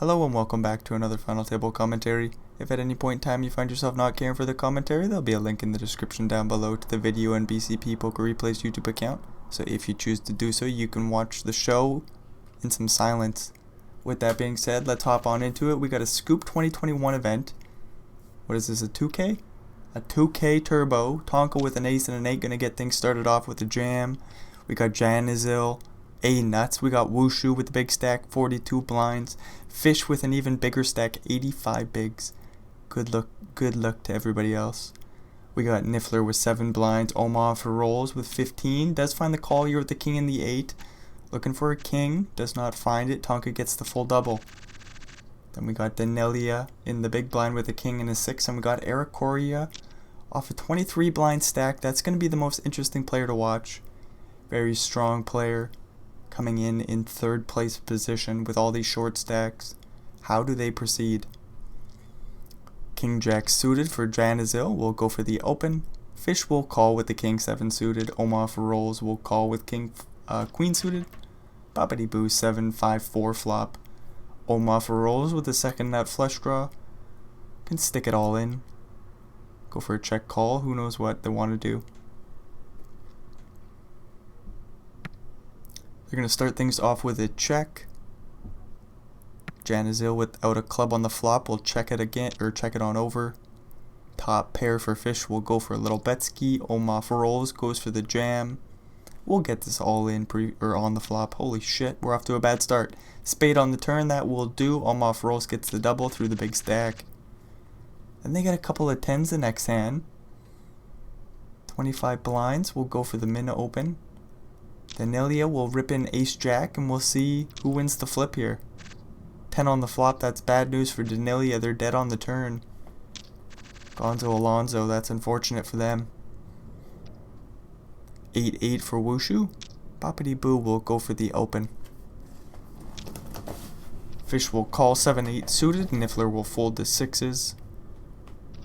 Hello and welcome back to another Final Table commentary. If at any point in time you find yourself not caring for the commentary, there'll be a link in the description down below to the video and BCP Poker Replays YouTube account. So if you choose to do so, you can watch the show in some silence. With that being said, let's hop on into it. We got a Scoop 2021 event. What is this, a 2K? A 2K Turbo. Tonka with an ace and an 8 gonna get things started off with a jam. We got Janizil. Nuts. We got Wushu with the big stack, 42 blinds. Fish with an even bigger stack, 85 bigs. Good luck to everybody else. We got Niffler with 7 blinds. Omar for rolls with 15. Does find the call here with the king and the 8. Looking for a king. Does not find it. Tonka gets the full double. Then we got Danelia in the big blind with a king and a 6. And we got Eric Coria off a 23 blind stack. That's going to be the most interesting player to watch. Very strong player. Coming in third place position with all these short stacks. How do they proceed? King Jack suited for Janizil will go for the open. Fish will call with the King 7 suited. Omar for rolls will call with Queen suited. Boppity Boo 7-5-4 flop. Omar for rolls with the second nut flush draw. Can stick it all in. Go for a check call. Who knows what they want to do. They're going to start things off with a check. Janizil without a club on the flop will check it again, or check it on over. Top pair for Fish will go for a little betski. Omar for rolls goes for the jam. We'll get this all in on the flop. Holy shit, we're off to a bad start. Spade on the turn, that will do. Omar for rolls gets the double through the big stack. Then they get a couple of 10s the next hand. 25 blinds will go for the min open. Danelia will rip in ace jack and we'll see who wins the flip here. 10 on the flop, that's bad news for Danelia, they're dead on the turn. Gonzo Alonzo, that's unfortunate for them. 8-8 for Wushu. Boppity Boo will go for the open. Fish will call 7-8 suited. Niffler will fold the 6s.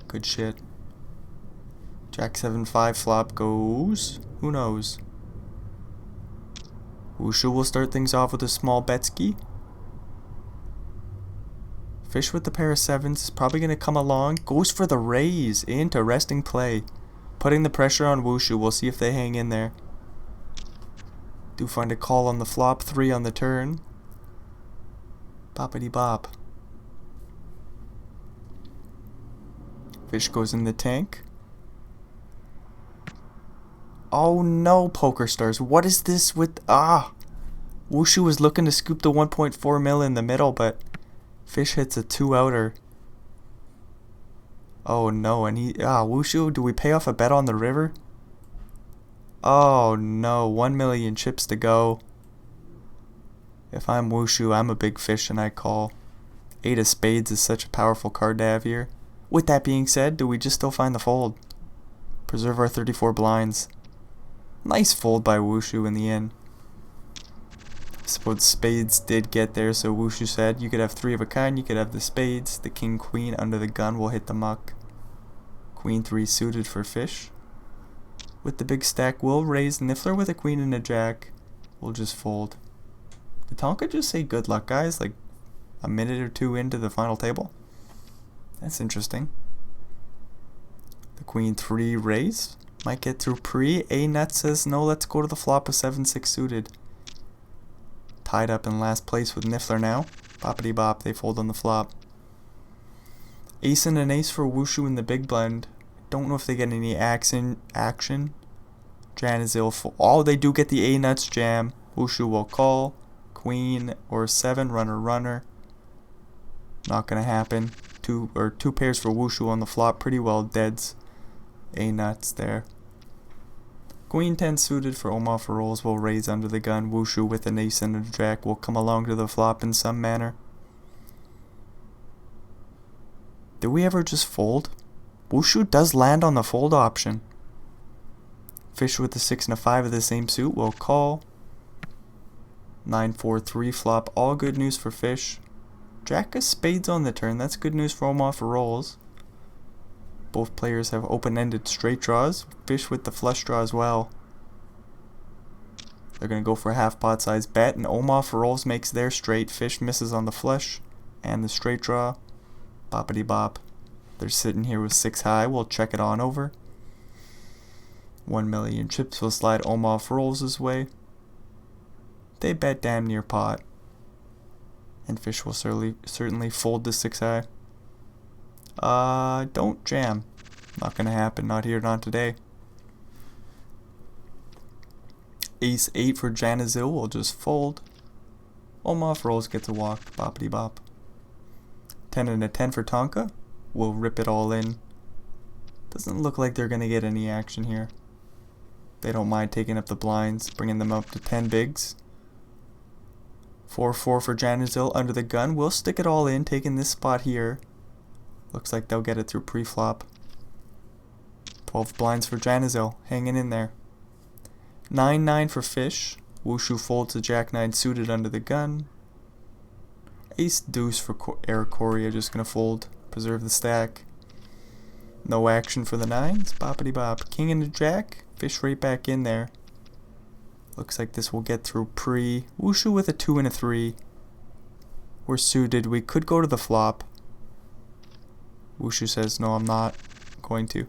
Good shit. Jack 7-5 flop goes. Who knows? Wushu will start things off with a small betski. Fish with the pair of 7s is probably going to come along. Goes for the raise. Interesting play. Putting the pressure on Wushu. We'll see if they hang in there. Do find a call on the flop. 3 on the turn. Boppity bop. Fish goes in the tank. Oh no, Poker Stars. What is this with... Wushu was looking to scoop the 1.4 mil in the middle, but Fish hits a 2-outer. Oh no, and Wushu, do we pay off a bet on the river? Oh no, 1 million chips to go. If I'm Wushu, I'm a big fish and I call. 8 of spades is such a powerful card to have here. With that being said, do we just still find the fold? Preserve our 34 blinds. Nice fold by Wushu in the end. I suppose spades did get there, so Wushu said you could have 3 of a kind, you could have the spades. The king queen under the gun will hit the muck. Queen 3 suited for Fish. With the big stack, we'll raise. Niffler with a queen and a jack. We'll just fold. Did Tonka just say good luck, guys? Like a minute or 2 into the final table? That's interesting. The queen 3 raise. Might get through pre. A-nut says no, let's go to the flop of 7-6 suited. Tied up in last place with Niffler now. Boppity bop, they fold on the flop. Ace and an ace for Wushu in the big blind. Don't know if they get any action. Janizil. Oh, they do get the A-nuts jam. Wushu will call. Queen or 7, runner. Not gonna happen. Two pairs for Wushu on the flop. Pretty well deads. A-nuts there. Queen 10 suited for Omar for rolls will raise under the gun. Wushu with an ace and a jack will come along to the flop in some manner. Did we ever just fold? Wushu does land on the fold option. Fish with the 6 and a 5 of the same suit will call. 9-4-3 flop. All good news for Fish. Jack of spades on the turn. That's good news for Omar for rolls. Both players have open-ended straight draws. Fish with the flush draw as well. They're going to go for a half pot size bet, and Omar for rolls makes their straight. Fish misses on the flush. and the straight draw. Boppity bop. They're sitting here with 6 high. We'll check it on over. 1 million chips will slide Omoff Rolls' way. They bet damn near pot. And fish will certainly fold to 6 high. Don't jam. Not gonna happen. Not here, not today. Ace 8 for Janazil will just fold. Omoff Rolls gets a walk. Boppity bop. 10 and a 10 for Tonka. We'll rip it all in. Doesn't look like they're gonna get any action here. They don't mind taking up the blinds, bringing them up to 10 bigs. 4-4 for Janazil under the gun. We'll stick it all in, taking this spot here. Looks like they'll get it through pre-flop. 12 blinds for Janazil, hanging in there. 9-9 for fish. Wushu folds to Jack-9 suited under the gun. Ace deuce for Arakoria, just gonna fold, preserve the stack. No action for the 9s. Boppity bop. King and a jack. Fish right back in there. Looks like this will get through pre. Wushu with a 2 and a 3. We're suited. We could go to the flop. Wushu says, no, I'm not going to.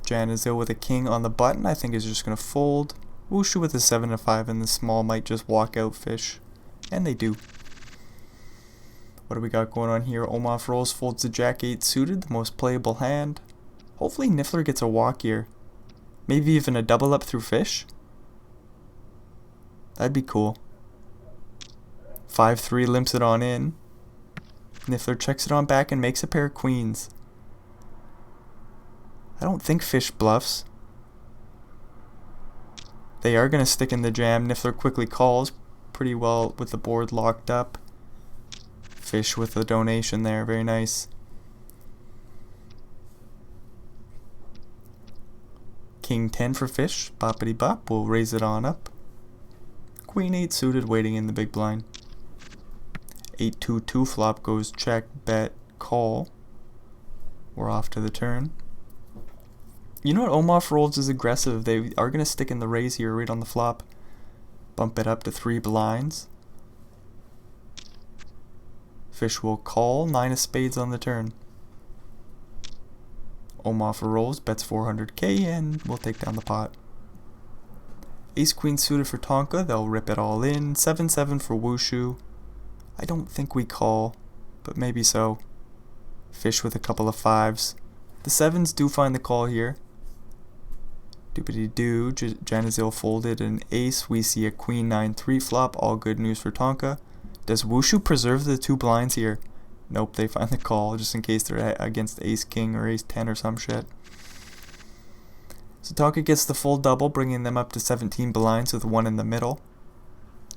Janazil with a king on the button, I think is just going to fold. Wushu with a 7 and 5, and the small might just walk out fish. And they do. What do we got going on here? Omoff Rolls folds to Jack-8 suited, the most playable hand. Hopefully Niffler gets a walk here. Maybe even a double up through fish. That'd be cool. 5-3 limps it on in. Niffler checks it on back and makes a pair of queens. I don't think fish bluffs. They are going to stick in the jam. Niffler quickly calls pretty well with the board locked up. Fish with the donation there. Very nice. King 10 for fish. Boppity bop. We'll raise it on up. Queen 8 suited waiting in the big blind. 8-2-2 flop goes check, bet, call. We're off to the turn. You know what? Omoff Rolls is aggressive. They are going to stick in the raise here right on the flop. Bump it up to 3 blinds. Fish will call. 9 of spades on the turn. Omoff Rolls bets 400k and we'll take down the pot. Ace Queen suited for Tonka. They'll rip it all in. 7-7 for Wushu. I don't think we call, but maybe so. Fish with a couple of 5s. The 7s do find the call here. Doopity doo. Janazil folded an ace. We see a Queen 9-3 flop. All good news for Tonka. Does Wushu preserve the 2 blinds here? Nope, they find the call just in case they're against Ace King or Ace 10 or some shit. So Tonka gets the full double, bringing them up to 17 blinds with 1 in the middle.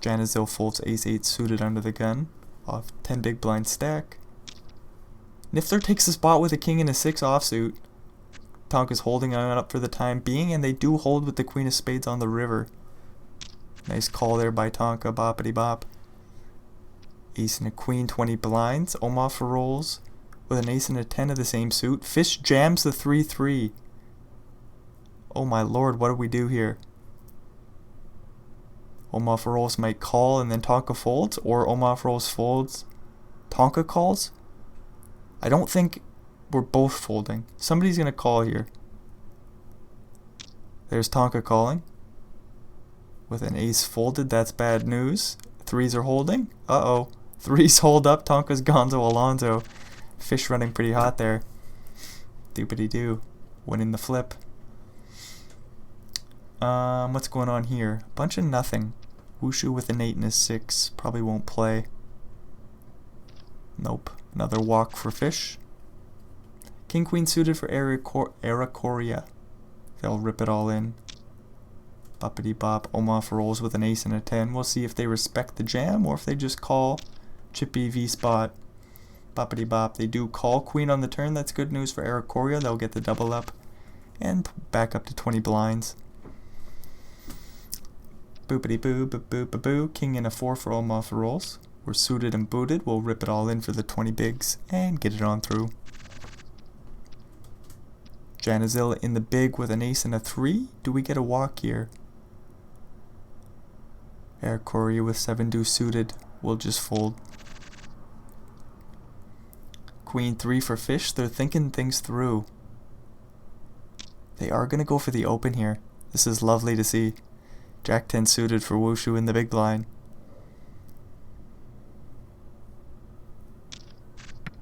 Janazil folds Ace 8 suited under the gun off 10 big blind stack. Niffler takes the spot with a king and a 6 offsuit. Tonka's holding on up for the time being, and they do hold with the queen of spades on the river. Nice call there by Tonka. Boppity bop. Ace and a queen, 20 blinds. Omoff Rolls with an ace and a 10 of the same suit. Fish jams the 3-3. Oh my lord, what do we do here? Omoff Rolls might call and then Tonka folds, or Omoff Rolls folds, Tonka calls. I don't think we're both folding. Somebody's going to call here. There's Tonka calling. With an ace folded, that's bad news. 3s are holding. Uh-oh. 3s hold up. Tonka's Gonzo Alonzo. Fish running pretty hot there. Doopity-doo. Winning the flip. What's going on here? Bunch of nothing. Wushu with an 8 and a 6. Probably won't play. Nope. Another walk for fish. King Queen suited for Arakoria. They'll rip it all in. Boppity bop. Omoff Rolls with an ace and a 10. We'll see if they respect the jam or if they just call. Chippy V spot. Boppity bop. They do call queen on the turn. That's good news for Arakoria. They'll get the double up. And back up to 20 blinds. Boopity boo, boo, boo, boo, boo. King and a 4 for Omoff Rolls. We're suited and booted. We'll rip it all in for the 20 bigs and get it on through. Janazil in the big with an ace and a 3. Do we get a walk here? Eric Correa with 7 deuce suited will just fold. Queen 3 for fish. They're thinking things through. They are going to go for the open here. This is lovely to see. Jack 10 suited for Wushu in the big blind.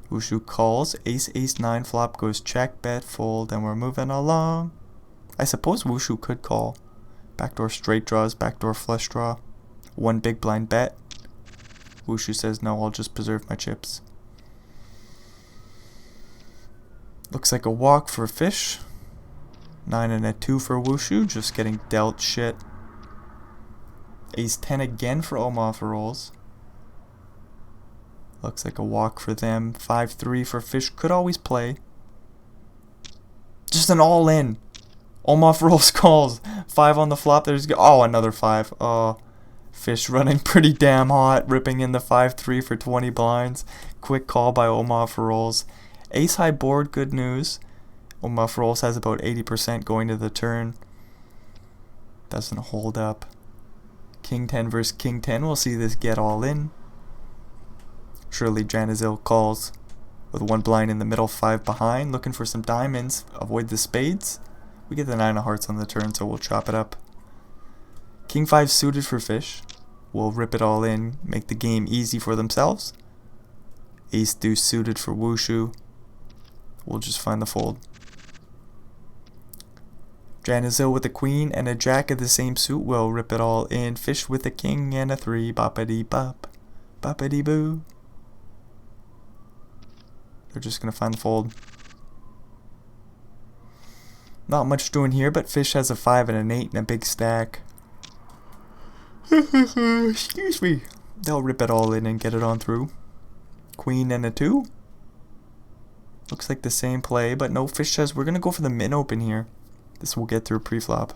Wushu calls. Ace, ace 9 flop goes check, bet, fold, and we're moving along. I suppose Wushu could call. Backdoor straight draws, backdoor flush draw. 1 big blind bet. Wushu says no, I'll just preserve my chips. Looks like a walk for fish. 9 and a 2 for Wushu, just getting dealt shit. Ace 10 again for Omaha rolls. Looks like a walk for them. 5-3 for fish, could always play. Just an all in. Omaha rolls calls. 5 on the flop, oh, another 5. Oh, fish running pretty damn hot, ripping in the 5-3 for 20 blinds. Quick call by Omaha rolls. Ace high board, good news. Omaha rolls has about 80% going to the turn. Doesn't hold up. King 10 versus King 10. We'll see this get all in. Surely Janazil calls with 1 blind in the middle, 5 behind. Looking for some diamonds. Avoid the spades. We get the 9 of hearts on the turn, so we'll chop it up. King 5 suited for fish. We'll rip it all in. Make the game easy for themselves. Ace deuce suited for Wushu. We'll just find the fold. Janazil with a queen and a jack of the same suit will rip it all in. Fish with a king and a 3. Boppity bop. Boppity boo. They're just going to find the fold. Not much doing here, but fish has a 5 and an 8 and a big stack. Excuse me. They'll rip it all in and get it on through. Queen and a 2. Looks like the same play, but no, fish says we're going to go for the min open here. This will get through pre-flop.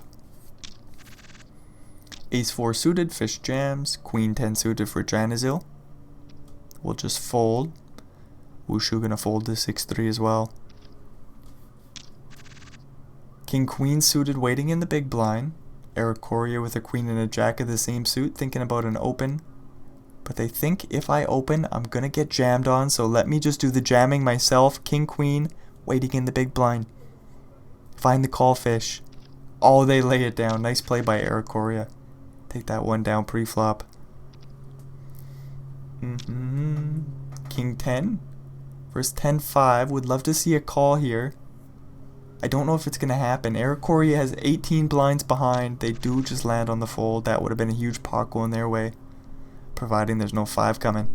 Ace 4 suited, fish jams. Queen 10 suited for Janazil. We'll just fold. Wushu gonna fold to 6-3 as well. King Queen suited waiting in the big blind. Eric Correa with a queen and a jack of the same suit thinking about an open. But they think if I open, I'm gonna get jammed on, so let me just do the jamming myself. King Queen waiting in the big blind. Find the call, fish. Oh, they lay it down. Nice play by Eric Correa. Take that one down pre-flop. King 10 versus 10-5. Would love to see a call here. I don't know if it's going to happen. Eric Correa has 18 blinds behind. They do just land on the fold. That would have been a huge pot going their way, providing there's no 5 coming.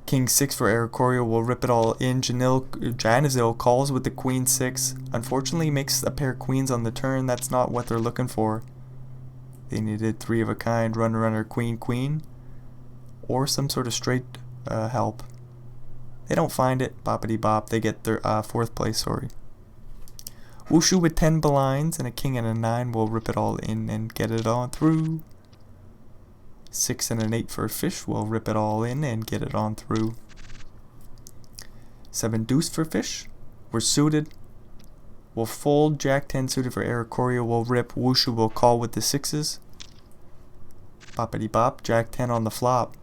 King 6 for Eric Correa will rip it all in. Janazil calls with the queen 6. Unfortunately makes a pair of queens on the turn. That's not what they're looking for. They needed 3 of a kind, runner, queen, queen, or some sort of straight help. They don't find it. Boppity bop. They get their 4th place, sorry. Wushu with 10 blinds and a king and a 9 will rip it all in and get it on through. 6 and an 8 for a fish will rip it all in and get it on through. 7 deuce for fish. We're suited. We'll fold. Jack 10 suited for Eric Correa will rip. Wushu will call with the 6s. Boppity bop. Jack 10 on the flop.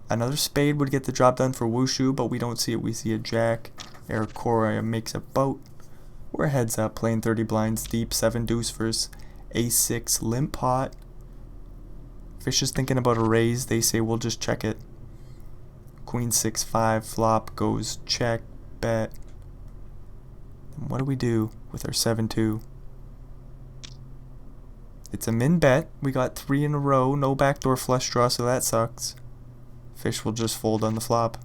Another spade would get the job done for Wushu, but we don't see it. We see a jack. Eric Correa makes a boat. We're heads up, playing 30 blinds deep. 7 deuce versus ace 6 limp pot. Fish is thinking about a raise. They say we'll just check it. Queen 6-5 flop goes check, bet. And what do we do with our 7-2? It's a min bet. We got 3 in a row. No backdoor flush draw, so that sucks. Fish will just fold on the flop.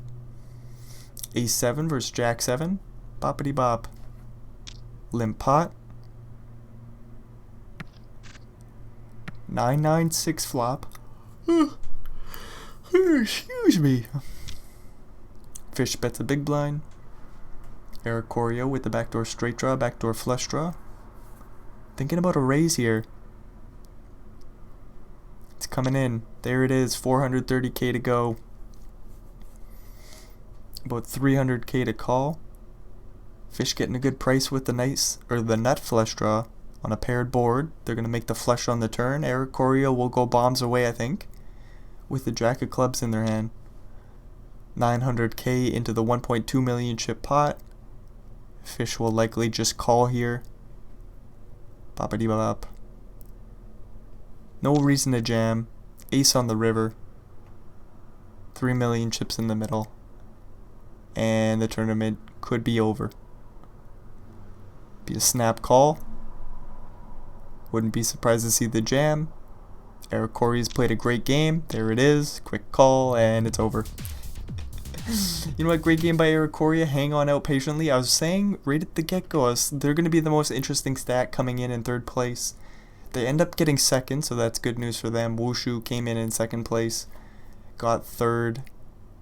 Ace 7 versus Jack 7. Boppity bop. Limp pot. 9-9-6 flop. Excuse me. Fish bets a big blind. Eric Correa with the backdoor straight draw, backdoor flush draw. Thinking about a raise here. It's coming in. There it is. 430k to go. About 300k to call. Fish getting a good price with the nice, or the nut flush draw. on a paired board. They're going to make the flush on the turn. Eric Coria will go bombs away, I think, with the jack of clubs in their hand. 900k into the 1.2 million chip pot. Fish will likely just call here. Bop-a-dee-bop. No reason to jam. Ace on the river. 3 million chips in the middle. And the tournament could be over. Be a snap call. Wouldn't be surprised to see the jam. Eric Corey's played a great game. There it is. Quick call, and it's over. You know what? Great game by Eric Coria. Hang on out patiently. I was saying right at the get-go, they're going to be the most interesting stat coming in third place. They end up getting second, so that's good news for them. Wushu came in second place. Got third.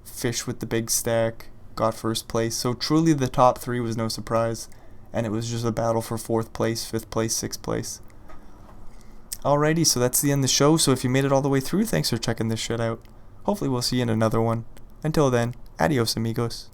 Fish with the big stack. Got first place. So truly the top three was no surprise. And it was just a battle for 4th place, 5th place, 6th place. Alrighty, so that's the end of the show. So if you made it all the way through, thanks for checking this shit out. Hopefully we'll see you in another one. Until then, adios amigos.